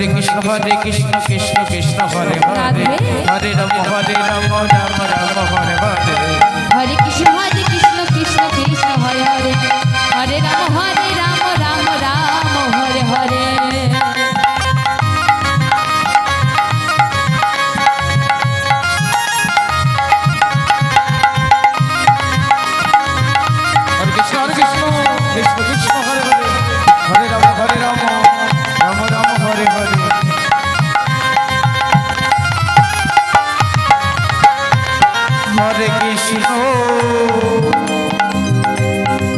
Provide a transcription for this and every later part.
হরে Krishna Krishna Krishna Hare Hare Hare Ram Ram Ram Hare Hare Hare Krishna Krishna Krishna Hare Hare Hare Ram Ram Ram Hare Hare Krishna Krishna Hare Hare Hare Ram Ram Ram Hare Hare Hare Krishna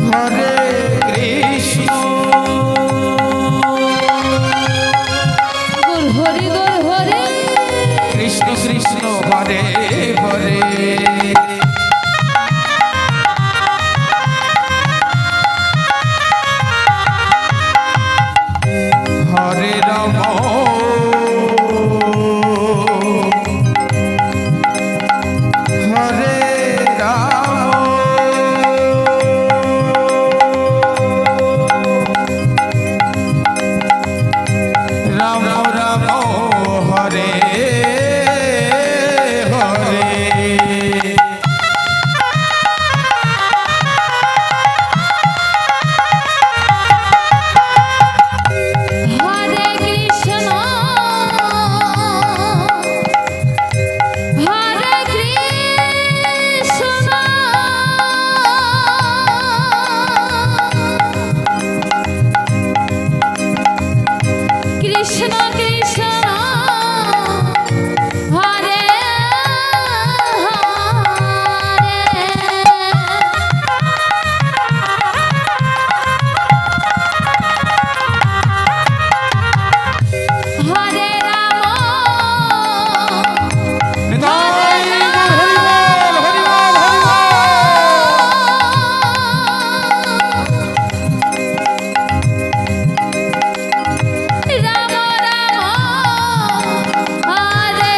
হরে Krishna Hare Hare Krishna Krishna Hare Hare Hare Ram হরে Ram Ram Ram Hare Hare Hare Krishna হরে Krishna Krishna Krishna Hare Hare Ram Nitai Hari বল Hari বল Hari Ram Hare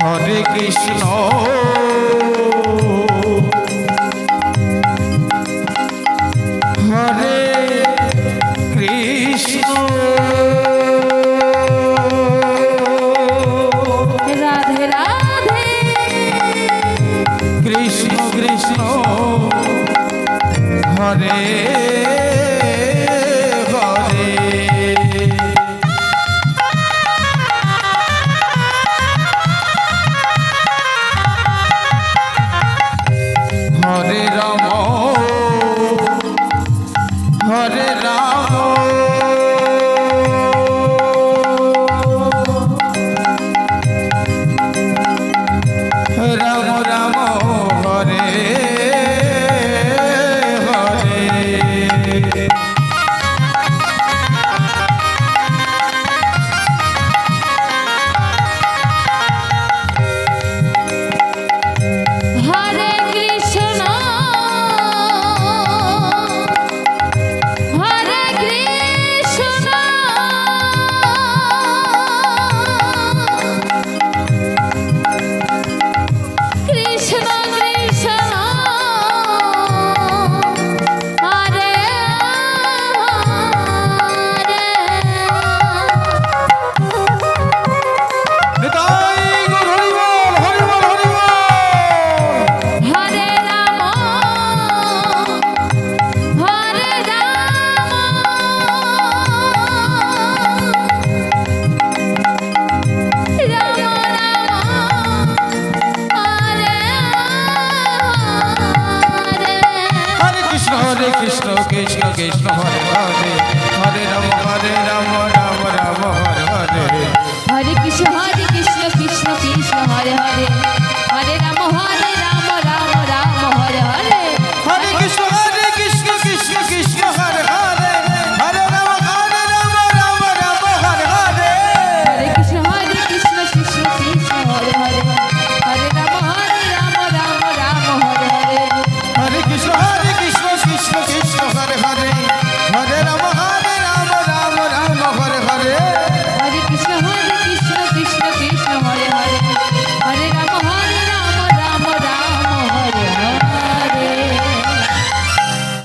Hare Krishna হরে Krishna Radhe Radhe Krishna Krishna Hare Hare Hare Ram হরে Ram Ram Ram Hare Hare Hare Krishna হরে Krishna Krishna Krishna হরে Nitai Hari বল Hari বল Hari বল হরে Ram Ram Ram হরে Krishna Krishna Krishna Hare Hare Hare Ram Ram Ram Hare Hare Hare Krishna